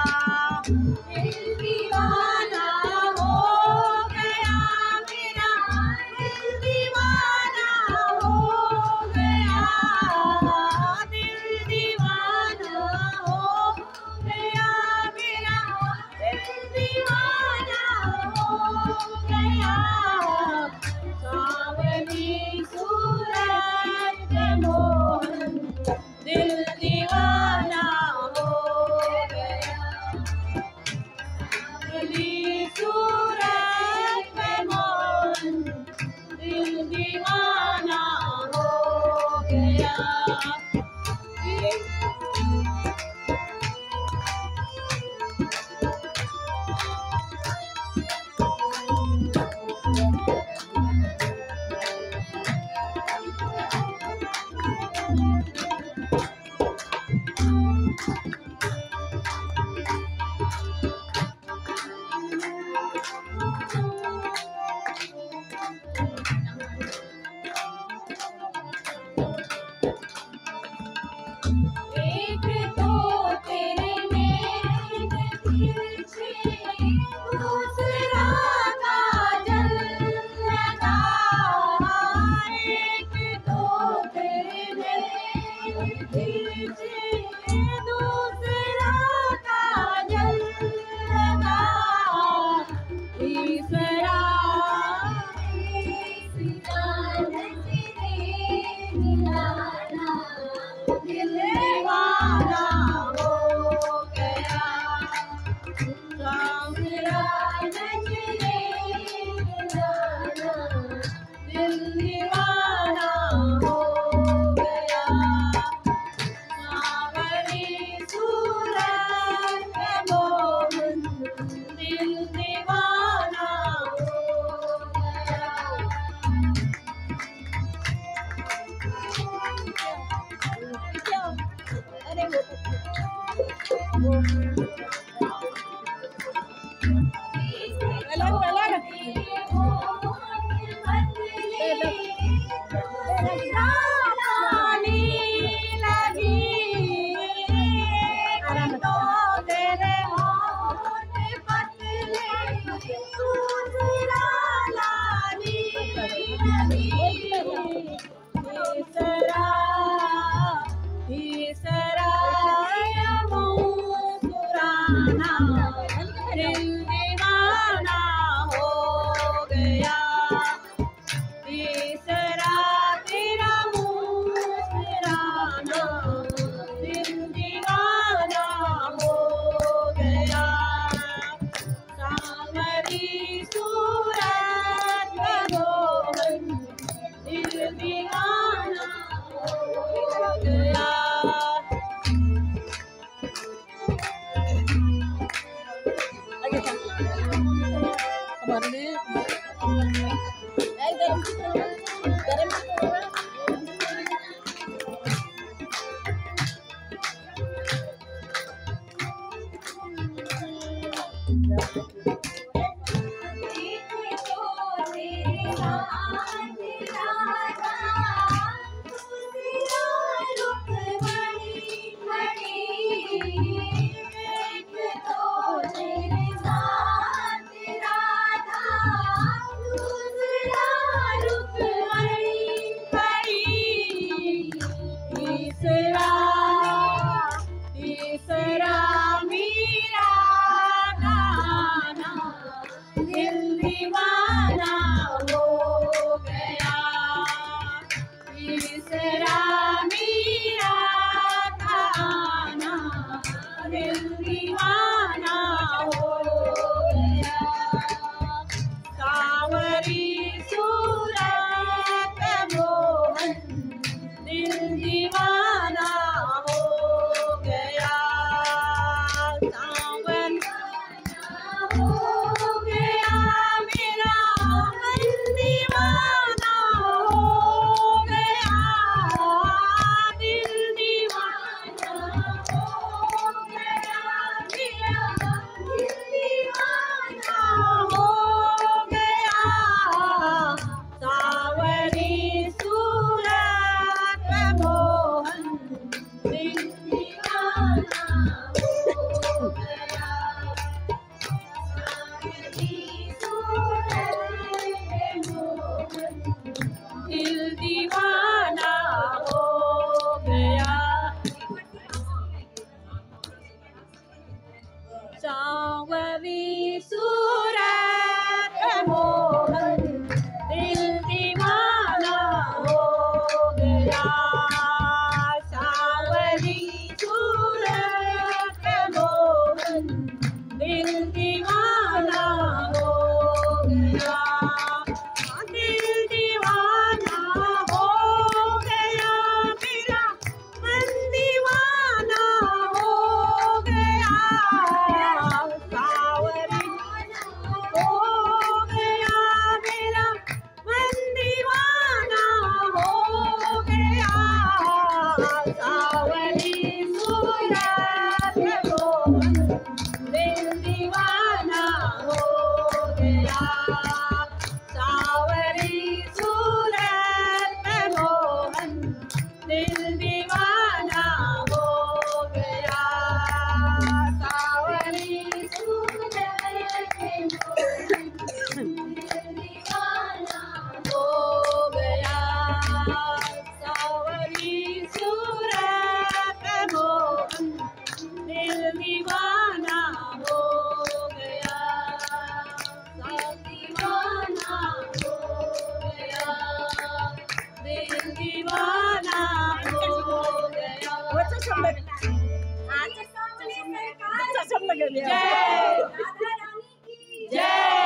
दिल दीवाना हो गया मेरा, दिल दीवाना हो गया, दिल दीवाना हो गया मेरा, दिल दीवाना हो गया। सावली सूरत पे मोहन दिल दीवाना हो गया, सावली सूरत पे मोहन दिल दीवाना हो गया। एक तो तेरे नैन तिरछे, दूसरा काजल लगा, एक तो तेरे नैन तिरछे, दूसरा काजल लगा, तीसरा दिल दीवाना हो गया, सावरा नजरे मिलाना दिल दीवाना हो गया। सावरी सूरत पे मोहन दिल दीवाना हो गया। अरे अलग अलग लगी तो तेरे होठ पतले, दूसरा लाली लगी, तीसरा मुस्कुराना दिल दीवाना हो गया, तीसरा तेरा मुस्कुराना दिल दीवाना हो गया। सावरी सूरत पे मोहन दिल दीवाना हो गया। तीसरा मेरा गाना दिल दीवाना हो गया, तीसरा मेरा गाना दिल दीवाना हो गया। सावरी सूरत पे मोहन दिल दीवाना हो गया, सावन हो गया मेरा मन दीवाना हो गया, दिल दीवाना हो गया मेरा दिल दीवाना हो सांवरी सूरत मोहन दिल दीवाना हो गया सांवरी सूरत मोहन दिल दीवाना हो गया दिल दीवाना हो गया मेरा मन दीवाना हो गया सांवरी हो गया मेरा मन दीवाना हो गया सांवरी सूरत मोहन दिल दीवाना हो गया सांवरी सूरत मोहन दिल दीवाना हो गया सांवरी सूरत मोहन दिल दीवाना हो गया सांवरी सूरत मोहन दिल दीवाना हो गया सब दीवाना हो गया दिल दीवाना हो गया जय राधा रानी की जय।